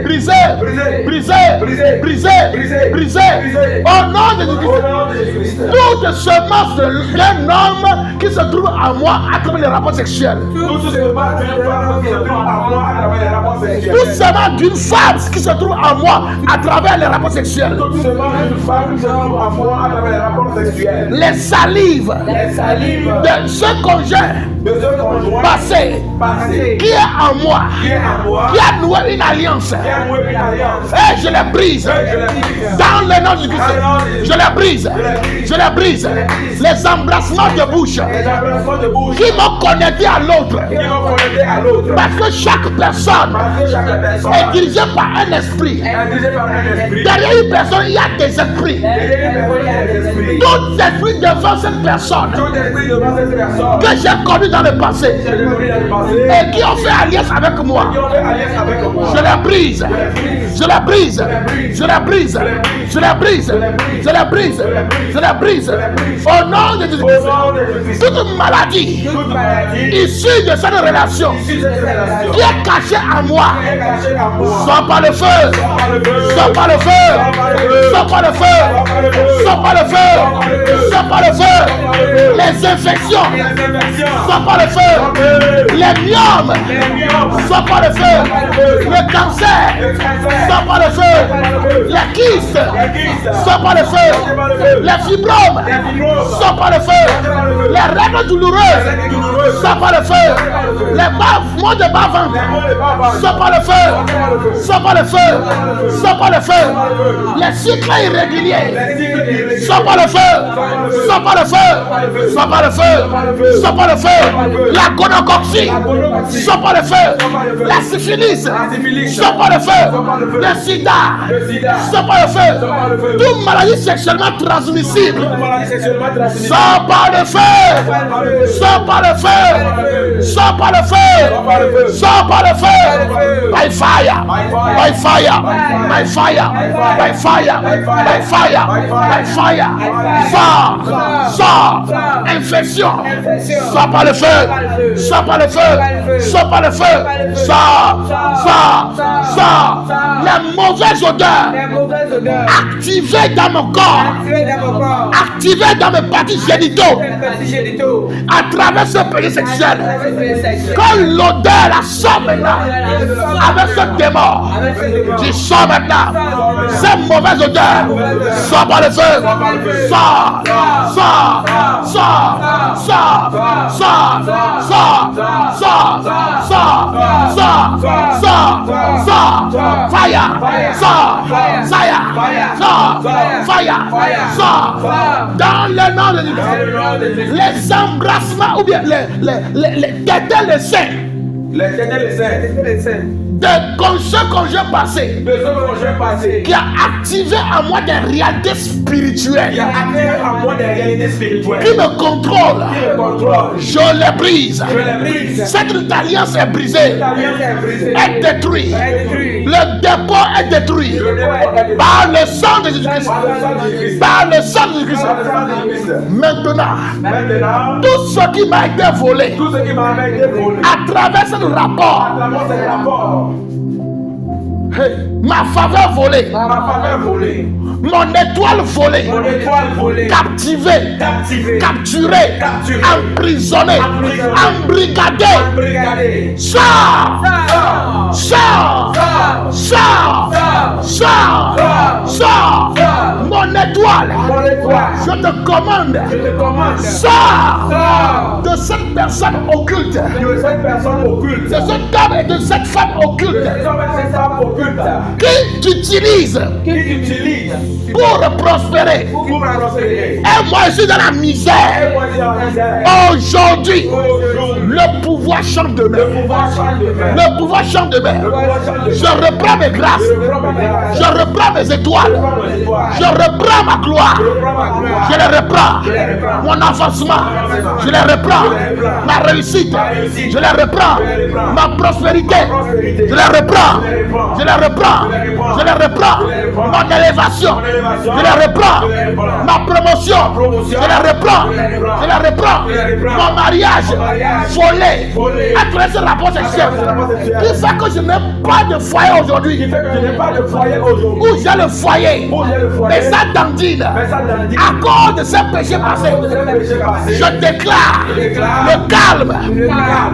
Brisé. Brisé. Brisé. Brisé. Au nom de Jésus-Christ. Toute semence d'un homme qui se trouve à moi à travers les rapports sexuels. Tout seulement d'une femme qui se trouve à moi à travers les rapports sexuels. Les salives de ce conjoint passé qui est en moi, qui a noué une alliance. Et je les brise dans le nom de Christ. Je les brise. Je les brise. Les embrassements de bouche qui m'ont connecté à l'autre. Parce que chaque personne est dirigée par un esprit. Derrière une personne, il y a des esprits. Tout esprit devant cette personne que j'ai connu dans le passé et qui ont fait alliance avec moi. Je les brise. Je les brise. Je les brise. Je les brise. Je les brise. Je les brise. Au nom de Jésus. Toute maladie issue de cette relation qui est cachée en moi, sors par le feu. Sors par le feu. Sors par le feu. Sors par le feu. Sors par le feu. Les infections, sors par le feu. Les myomes, sors par le feu. Le cancer, sors par le feu. Les kystes, sors par le feu. Les fibromes, sors par le feu. Les règles douloureuses, sors par le feu. Les mots de bas-ventre, sors par le feu. Sors par le feu. Sors par le feu. Les cycles irréguliers, sors par le feu. Sors par le feu. Sors par le feu. Sors par le feu. La gonocoxie, sors par le feu. La syphilis, sors par le feu. Le sida, sors par le feu. Toute maladie sexuellement transmissible, sors par le feu. Sors par le feu. Sors par le feu. Sors par le feu. By fire. by fire, by fire, by fire, by fire, by fire. Sors, infection, sors par le feu, sors par le feu, sors par le feu, sors, les mauvaises odeurs activées dans mon corps, activées dans mes parties génitaux, à travers ce péché sexuel. Quand l'odeur la sort maintenant, avec ce démon, tu sors maintenant, cette mauvaise odeur, sors par le feu, sors, fire, dans le nom de Jésus. Les embrassements ou bien les tétins, les seins. De congé passé, qui a activé en moi des réalités spirituelles, qui me contrôle, je les brise. Cette alliance est brisée, est détruite. Le dépôt est détruit par le sang de Jésus-Christ. Par le sang de Jésus-Christ. Maintenant, tout ce qui m'a été volé à travers ce rapport, hey, ma faveur volée, mon étoile volée, captivée, capturée, emprisonnée, embrigadée. Sors, mon étoile, je te commande, sors de cette personne occulte, de cet homme et de cette femme occulte qui t'utilise pour prospérer. Et moi je suis dans la misère. Aujourd'hui, le pouvoir chante de mer. Le pouvoir chante de mer. Je reprends mes grâces. Je reprends mes étoiles. Je reprends ma gloire. Je les reprends. Mon avancement. Je les reprends. Ma réussite. Je les reprends. Ma prospérité. Je les reprends. Je les reprends. Je les reprends. Mon élévation. Je les reprends. Ma promotion. Je les reprends. Je les reprends. Mon mariage volé à travers ce rapport sexuel qui fait que je n'ai pas de foyer aujourd'hui. Où j'ai le foyer. Mais ça dandine. À cause de ces péchés passés, je déclare le calme.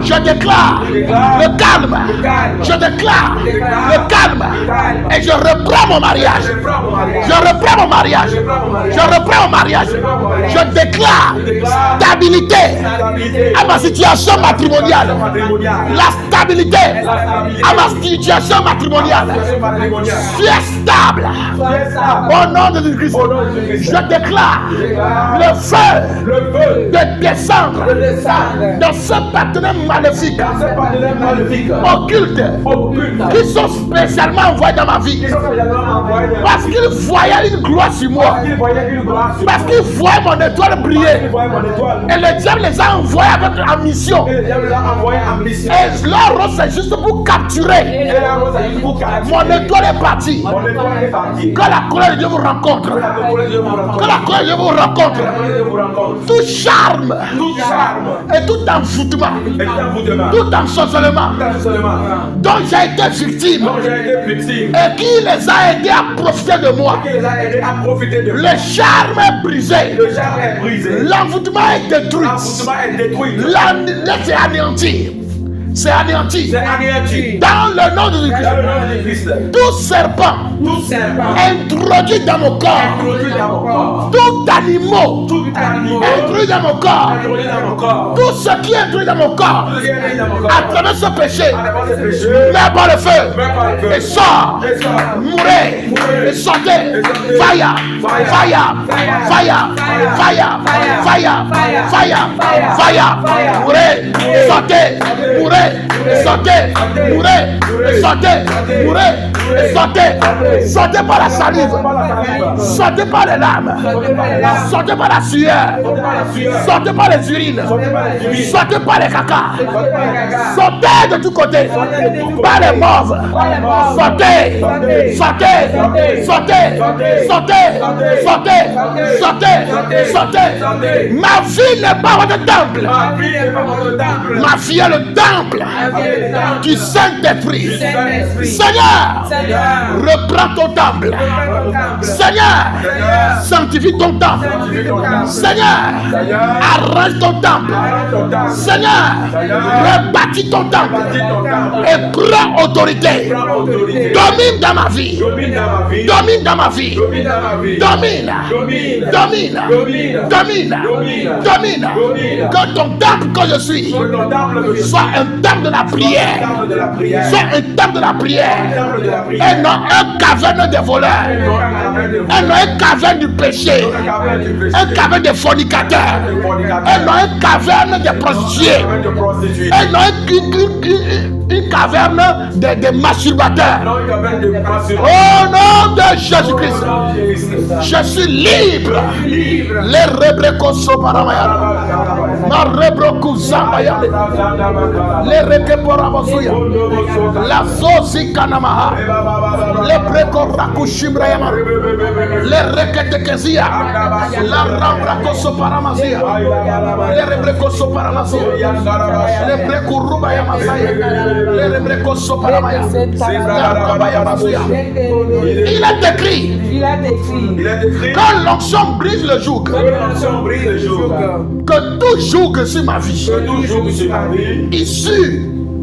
Je déclare le calme. Je déclare le calme. Et je reprends mon mariage. Je reprends mon mariage. Je reprends mon mariage. Je déclare stabilité à ma situation matrimoniale. La stabilité à ma situation matrimoniale. Tu es stable. Au nom de Jésus-Christ, je déclare le feu de descendre dans ce partenaire maléfique, occulte, qui sont spécialement envoyés dans ma vie. Parce qu'ils voyaient une gloire sur moi. Parce qu'ils voyaient mon étoile briller. Et le diable les a envoyés en mission. Et leur rôle c'est juste pour capturer. Mon étoile est partie. Quand la colère de Dieu vous rencontre, quand la colère de Dieu vous rencontre, tout charme et tout envoûtement, tout ensorcellement dont j'ai été victime et qui les a aidés à profiter de moi, le charme est brisé, l'envoûtement est détruit, c'est anéanti. C'est anéanti. Dans le nom de Jésus-Christ. Tout serpent introduit dans mon corps. Tout animal introduit dans mon corps. Tout ce qui est introduit dans mon corps. À travers ce péché. Mets par le feu. Et sort. Mourez. Et sortez. Fire. Fire. Fire. Fire. Fire. Fire. Fire. Mourez. Sortez. Mourez. sortez, mourez, sortez, mourez, sortez, sortez par la salive, sortez par les larmes, sortez par la sueur, sortez par les urines, sortez par les caca, sortez de tous côtés, par les morts, sortez, sortez, sortez, sortez, sortez, sortez, sortez. Ma vie n'est pas votre temple. Ma vie est le temple du Saint-Esprit. Seigneur, reprends ton temple. Seigneur, sanctifie ton temple. Seigneur, arrange ton temple. Seigneur, rebâtis ton temple et prends autorité. Domine dans ma vie. Domine dans ma vie. Domine. Domine. Domine. Domine. Que ton temple que je suis soit un temple de la prière. Soit un temple de la prière. Et non un caverne des voleurs. Et non un caverne du péché. Un caverne des fornicateurs. Et non un caverne des prostituées. Et non une caverne des masturbateurs. Au nom de Jésus-Christ, je suis libre. Les rebrecoso paramaya, ma rebrocusamaya, les rekeporabosuya, la sosi kanamaha, les prekorakushimbrayama, les reketekezia, la rambracoso paramazia, les rebrecoso paramazia, les prekurubayamazaya, les rebrecoso paramaya, la rabayamazia. Il est écrit, quand l'onction brise le joug, que tout joug sur ma vie, issu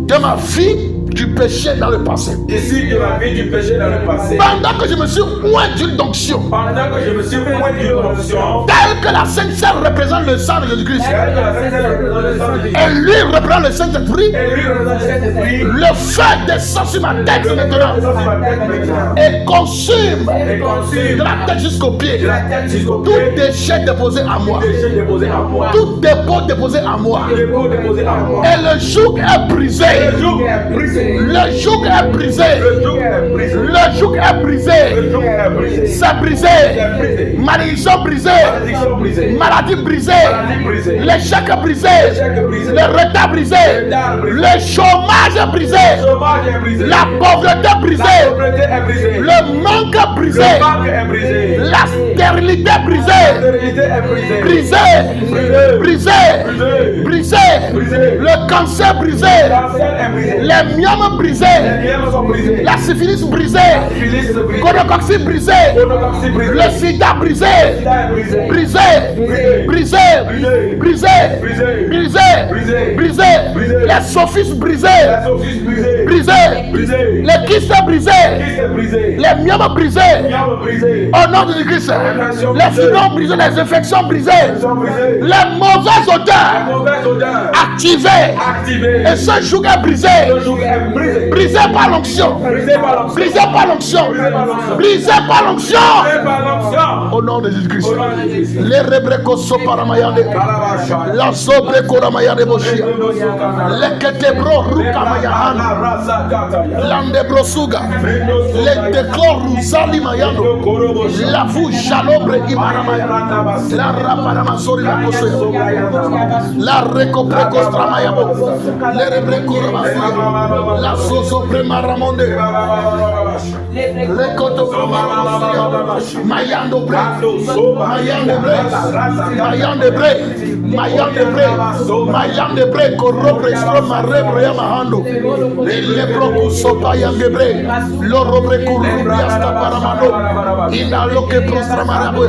de ma vie du péché dans le passé. Ici de ma vie du péché dans le passé. Pendant que je me suis oint d'une onction. Pendant que je me suis oint d'une onction. Tel que la Sainte Sœur représente le sang de Jésus-Christ. Et lui représente le Saint-Esprit. Le feu descend sur ma tête maintenant. Et consume de la tête jusqu'aux pieds. Tout déchet déposé à moi. Tout dépôt déposé à moi. Et le joug est brisé. Le joug est brisé. Le joug est brisé. C'est brisé. Malédiction brisée. Maladie brisée. L'échec brisé. Le retard brisé. Le chômage brisé. La pauvreté brisée. Le manque brisé. La stérilité brisée. Brisé. Brisé. Brisé. Le cancer brisé. Les myomes brisés, la syphilis brisée, gonocoxie brisée, le sida brisé, brisé, brisé, brisé, brisé, brisé, les sophistes brisés, brisés, les kystes brisés, les myomes brisés, au nom de Christ, les fibroses brisées, les infections brisées, les mauvais odeurs activées, et ce joug est brisé. Brisé par l'onction. Brisé par l'onction. Brisé par l'onction. Au nom de Jésus-Christ. Les rebrecos soparamayande. La sobreco ramayande boshia. Les ketebro rukamayahana. Landebro suga. Les déclors rousali mayando. La fou jalobre ibaramaya. La raparamasori la kosoya. La recoprecos tramayabo. Les rebrecos ramayande. La soso prema ramonde. Le koto mayando bre. Mayande bre. Mayande bre. Mayande bre. Mayande bre. Korobre stroma rebre yamahando. Le broku sopa yange bre. Lo robre kurubri hasta paramano. Ina loke prostramarabo.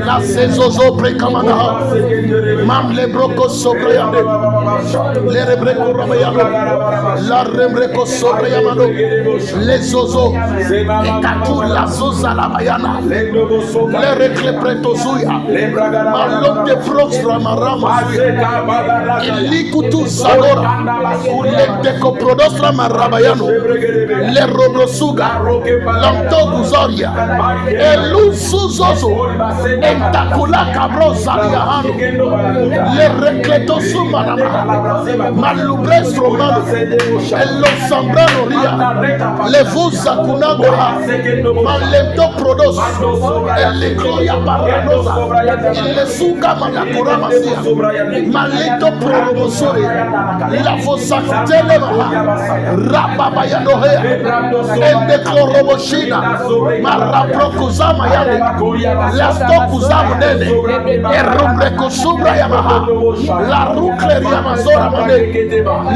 La sezozo bre kamanaha. Mam le broko sobre yande. Le rebre kuramayando. La rembreko sobre yamano. Les ozo. Et katou la zoza la bayana. Le rekle preto zuya. Malok de prostra marama zuya. Ilikutu zagora. Le deko prodostra marabayano. Le robrosuga. Lanto guzoria. Elu suzozo. Entakula cabro zaliahano. Le rekleto sumarama. Malubres romano, Ello Sambrano Ria, Levo Zakunagoha, Malento Prodos, Elecloria Paranosa, Ilesuka Manakura Masia, Malento Promosore, Lavo Sakutelemaha, Rababayanohea, Endecloroboshina, Maraprokuzama Yane, Lastokuzama Nene, Erubrekosubra Yamaha, La Rucleria Mazora Mane,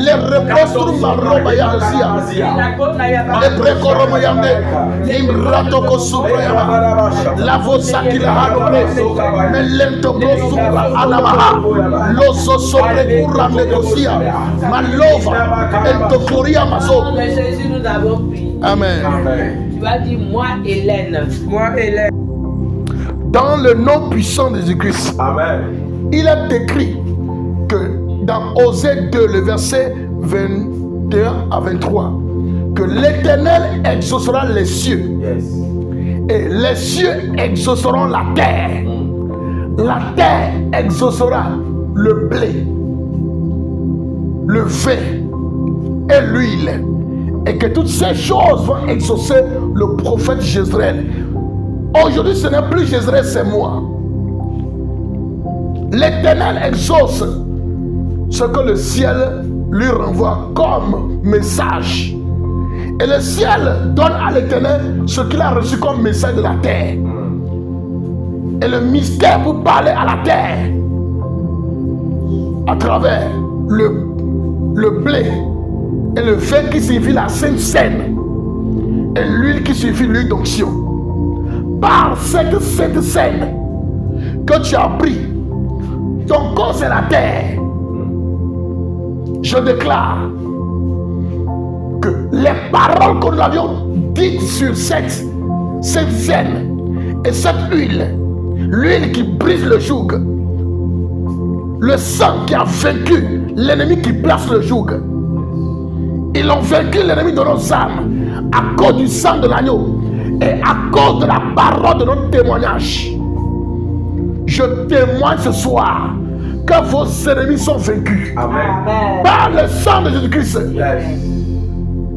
Le Reprostrum Maroba Yazia, Le Precoromo Yame, Imratoko Subra Yamaha, La Vosakila Hanobre, Melento Prosubra Anamaha, Loso Sobrecurra Negosia, Malova, Entocloria Mazo. Jésus, nous avons pris. Amen. Tu as dit moi, Hélène. Moi, Hélène. Dans le nom puissant de Jésus-Christ, il est écrit que dans Osée 2, le verset 21 à 23, que l'Éternel exaucera les cieux, et les cieux exauceront la terre. La terre exaucera le blé, le vin et l'huile, et que toutes ces choses vont exaucer le prophète Jézréel. Aujourd'hui, ce n'est plus Jézréel, c'est moi. L'Éternel exauce ce que le ciel lui renvoie comme message. Et le ciel donne à l'Éternel ce qu'il a reçu comme message de la terre. Et le mystère pour parler à la terre à travers le blé et le vin qui signifie la Sainte Seine et l'huile qui signifie l'huile d'onction. Par cette Sainte Seine que tu as pris, ton corps c'est la terre. Je déclare que les paroles que nous avions dites sur cette Seine et cette huile, l'huile qui brise le joug, le sang qui a vaincu l'ennemi qui place le joug, ils ont vaincu l'ennemi de nos âmes à cause du sang de l'agneau et à cause de la parole de notre témoignage. Je témoigne ce soir que vos ennemis sont vaincus. Amen. Par le sang de Jésus-Christ. Yes.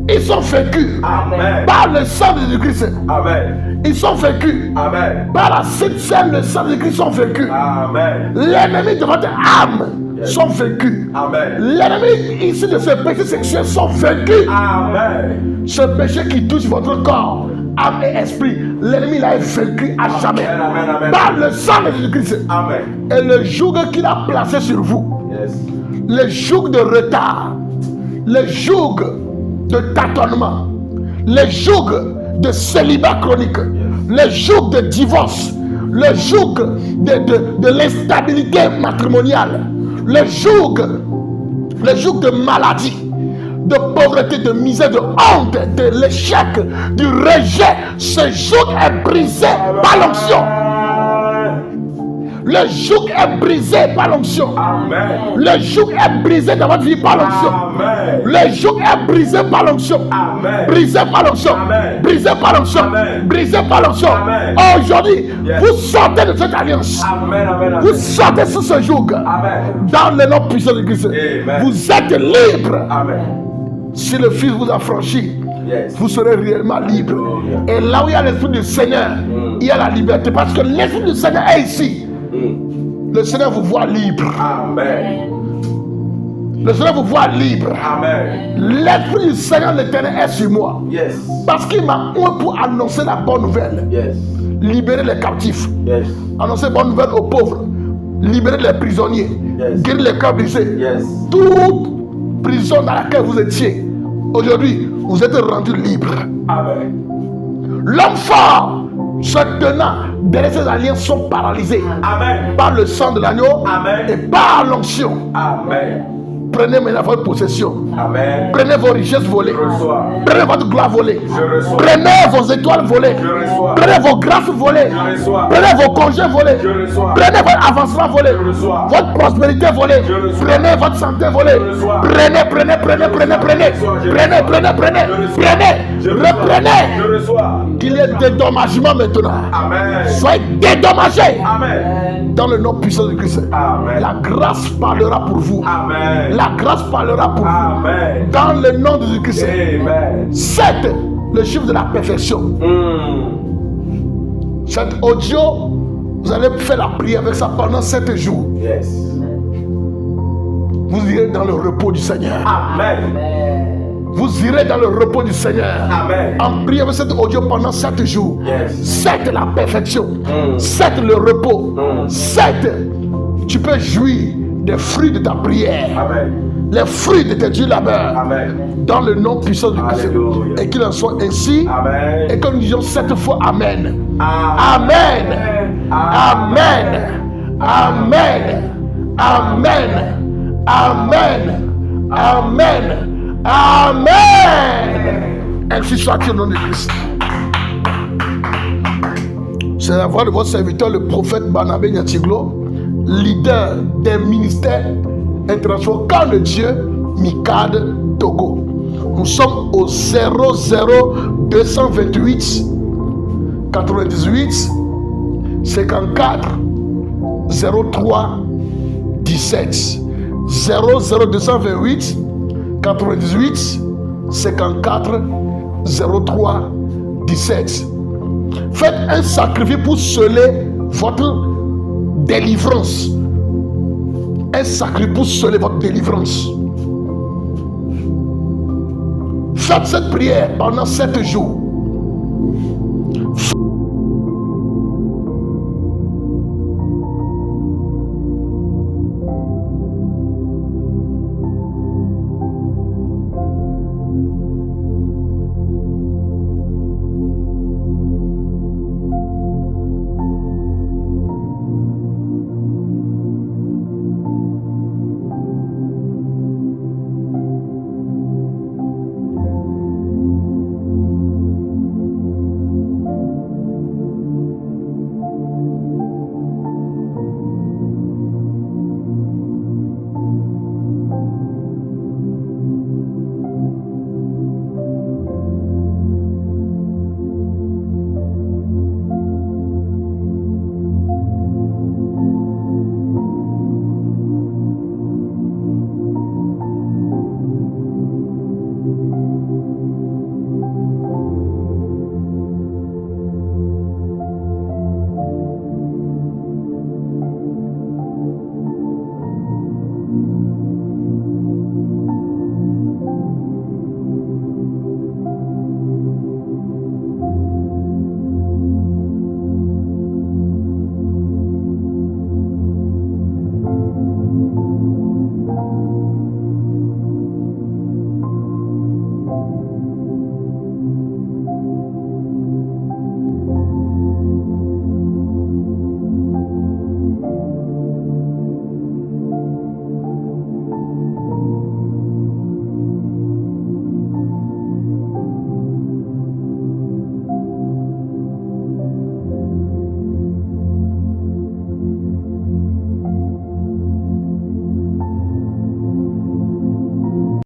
Ils sont vaincus. Amen. Par le sang de Jésus-Christ. Amen. Ils sont vaincus. Amen. Par la Sainte Seine, le sang de Jésus-Christ sont vaincus. Amen. L'ennemi de votre âme sont vaincus. Amen. L'ennemi ici de ce péché sexuel sont vaincus. Amen. Ce péché qui touche votre corps, âme et esprit, l'ennemi l'a vaincu à jamais. Amen, amen, par le sang de Jésus-Christ. Amen. Et le joug qu'il a placé sur vous, le joug de retard, le joug de tâtonnement, le joug de célibat chronique, le joug de divorce, le joug de l'instabilité matrimoniale, le joug de maladie, de pauvreté, de misère, de honte, de l'échec, du rejet, ce joug est brisé par l'onction. Le joug est brisé par l'onction. Le joug est brisé dans votre vie par l'onction. Le joug est brisé par l'onction. Brisé par l'onction. Brisé par l'onction. Brisé par l'onction. Aujourd'hui, vous sortez de cette alliance. Vous sortez sur ce joug. Dans le nom puissant de Christ. Vous êtes libre. Si le Fils vous a franchi, vous serez réellement libre. Et là où il y a l'Esprit du Seigneur, il y a la liberté. Parce que l'Esprit du Seigneur est ici. Le Seigneur vous voit libre. Amen. Le Seigneur vous voit libre. Amen. L'Esprit du Seigneur l'Éternel est sur moi. Parce qu'il m'a oint pour annoncer la bonne nouvelle. Libérer les captifs. Annoncer la bonne nouvelle aux pauvres. Libérer les prisonniers. Guérir les cœurs brisés. Toute prison dans laquelle vous étiez, aujourd'hui, vous êtes rendu libre. Amen. L'homme fort se tenant derrière ces alliances sont paralysés. Amen. Par le sang de l'agneau et par l'onction. Amen. Prenez maintenant votre possession. Amen. Prenez vos richesses volées. Je reçois. Prenez votre gloire volée. Je reçois. Prenez vos étoiles volées. Je reçois. Prenez vos grâces volées. Je reçois. Prenez vos congés volés. Je reçois. Prenez votre avancement volé. Je reçois. Votre prospérité volée. Je reçois. Prenez votre santé volée. Je reçois. Prenez. Prenez. Je Reprenez. reçois. Qu'il y ait dédommagement maintenant. Amen. Soyez dédommagés. Amen. Dans le nom puissant de Christ. Amen. La grâce parlera pour vous. Amen. La grâce parlera pour vous. Amen. Dans le nom de Jésus-Christ. Amen. 7, le chiffre de la perfection. Cet audio, vous allez faire la prière avec ça pendant 7 jours. Yes. Vous irez dans le repos du Seigneur. Amen. Vous irez dans le repos du Seigneur. Amen. En priant avec cet audio pendant 7 jours. Yes. 7, la perfection. 7, le repos. 7, tu peux jouir des fruits de ta prière. Amen. Les fruits de tes durs labeurs. Amen. Dans le nom puissant de Christ. Alléluia. Et qu'il en soit ainsi. Amen. Et que nous disions 7 fois Amen. Amen. Amen. Amen. Amen. Amen. Amen. Amen. Ainsi soit-il au nom de Christ. C'est la voix de votre serviteur, le prophète Barnabé Nyatiglo, leader des ministères internationaux Camp de Dieu, MICAD, Togo. Nous sommes au 00228 98 54 03 17 00228 98 54 03 17. Faites un sacrifice pour sceller votre délivrance. Un sacrifice pour sceller votre délivrance. Faites cette prière pendant 7 jours.